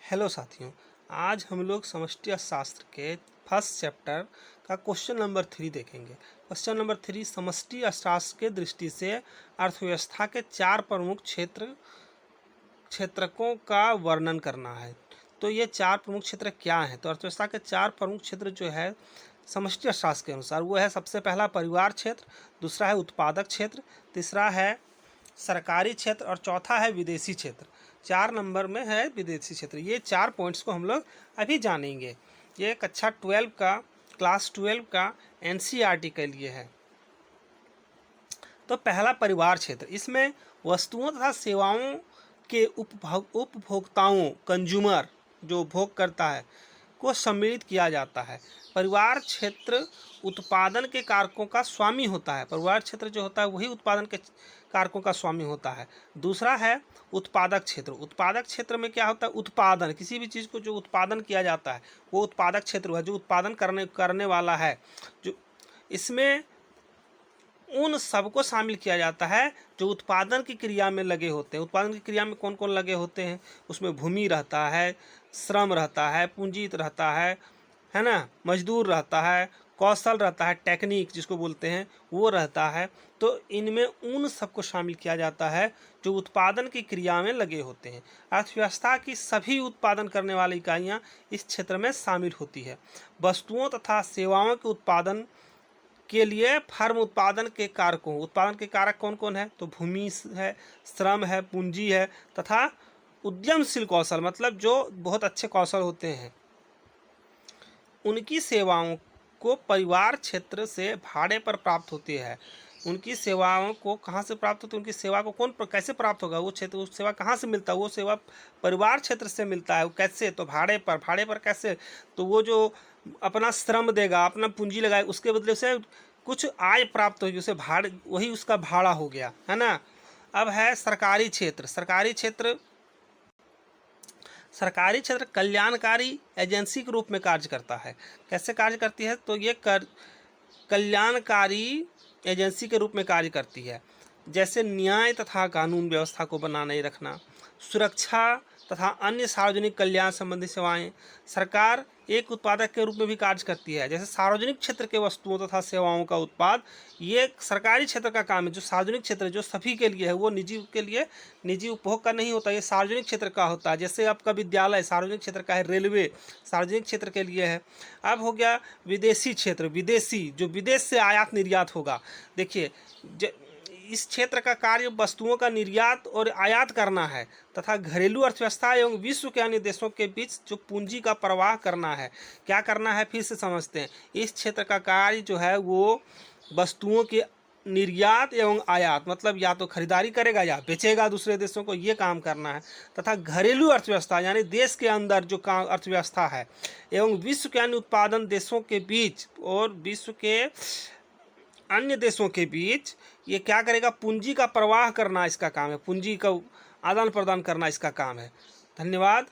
Hello साथियों, आज हम लोग समष्टि अर्थशास्त्र के फर्स्ट चैप्टर का क्वेश्चन नंबर 3 देखेंगे। क्वेश्चन नंबर 3 समष्टि अर्थशास्त्र के दृष्टि से अर्थव्यवस्था के 4 प्रमुख क्षेत्रकों का वर्णन करना है। तो ये 4 प्रमुख क्षेत्र क्या हैं? तो अर्थव्यवस्था के 4 प्रमुख क्षेत्र जो है समष्टि अर्थशास्त्र के अनुसार वो है, सबसे पहला परिवार क्षेत्र, दूसरा है उत्पादक क्षेत्र, तीसरा है सरकारी क्षेत्र और चौथा है विदेशी क्षेत्र। 4 नंबर में है विदेशी क्षेत्र। ये 4 पॉइंट्स को हम लोग अभी जानेंगे। ये कक्षा 12 का क्लास 12 का एनसीईआरटी के लिए है। तो पहला परिवार क्षेत्र, इसमें वस्तुओं तथा सेवाओं के उपभोक्ताओं कंज्यूमर जो उपभोग करता है को सम्मिलित किया जाता है। परिवार क्षेत्र उत्पादन के कारकों का स्वामी होता है। परिवार क्षेत्र जो होता है वही उत्पादन के कारकों का स्वामी होता है। दूसरा है उत्पादक क्षेत्र। उत्पादक क्षेत्र में क्या होता है? उत्पादन, किसी भी चीज़ को जो उत्पादन किया जाता है वो उत्पादक क्षेत्र है, जो उत्पादन करने वाला है। जो इसमें उन सबको शामिल किया जाता है जो उत्पादन की क्रिया में लगे होते हैं। उत्पादन की क्रिया में कौन कौन लगे होते हैं? उसमें भूमि रहता है, श्रम रहता है, पूंजी रहता है ना, मजदूर रहता है, कौशल रहता है, टेक्निक जिसको बोलते हैं वो रहता है। तो इनमें उन सबको शामिल किया जाता है जो उत्पादन की क्रिया में लगे होते हैं। अर्थव्यवस्था की सभी उत्पादन करने वाली इकाइयाँ इस क्षेत्र में शामिल होती है। वस्तुओं तथा सेवाओं के उत्पादन के लिए फर्म उत्पादन के कारकों, उत्पादन के कारक कौन कौन है? तो भूमि है, श्रम है, पूंजी है तथा उद्यमशील कौशल, मतलब जो बहुत अच्छे कौशल होते हैं, उनकी सेवाओं को परिवार क्षेत्र से भाड़े पर प्राप्त होती है। उनकी सेवाओं को कहाँ से प्राप्त होती है? उनकी सेवा को कैसे प्राप्त होगा? वो क्षेत्र, उस सेवा कहाँ से मिलता है? वो सेवा परिवार क्षेत्र से मिलता है। वो कैसे? तो भाड़े पर। भाड़े पर कैसे? तो वो जो अपना श्रम देगा, अपना पूंजी लगाएगा, उसके बदले से कुछ आय प्राप्त होगी, उसे भाड़े, वही उसका भाड़ा हो गया, है ना। अब है सरकारी क्षेत्र। सरकारी क्षेत्र कल्याणकारी एजेंसी के रूप में कार्य करता है। कैसे कार्य करती है? तो ये कल्याणकारी एजेंसी के रूप में कार्य करती है। जैसे न्याय तथा कानून व्यवस्था को बनाए रखना, सुरक्षा तथा अन्य सार्वजनिक कल्याण संबंधी सेवाएं। सरकार एक उत्पादक के रूप में भी कार्य करती है। जैसे सार्वजनिक क्षेत्र के वस्तुओं तथा सेवाओं का उत्पाद, ये सरकारी क्षेत्र का काम है। जो सार्वजनिक क्षेत्र जो सभी के लिए है, वो निजी के लिए, निजी उपभोग का नहीं होता, ये सार्वजनिक क्षेत्र का होता है। जैसे आपका विद्यालय सार्वजनिक क्षेत्र का है, रेलवे सार्वजनिक क्षेत्र के लिए है। अब हो गया विदेशी क्षेत्र। विदेशी, जो विदेश से आयात निर्यात होगा। देखिए, इस क्षेत्र का कार्य वस्तुओं का निर्यात और आयात करना है तथा घरेलू अर्थव्यवस्था एवं विश्व के अन्य देशों के बीच जो पूंजी का प्रवाह करना है। क्या करना है? फिर से समझते हैं। इस क्षेत्र का कार्य जो है वो वस्तुओं के निर्यात एवं आयात, मतलब या तो खरीदारी करेगा या बेचेगा दूसरे देशों को, ये काम करना है। तथा घरेलू अर्थव्यवस्था यानी देश के अंदर जो काम अर्थव्यवस्था है एवं विश्व के अन्य उत्पादन देशों के बीच और विश्व के अन्य देशों के बीच ये क्या करेगा? पूंजी का प्रवाह करना इसका काम है। पूंजी का आदान प्रदान करना इसका काम है। धन्यवाद।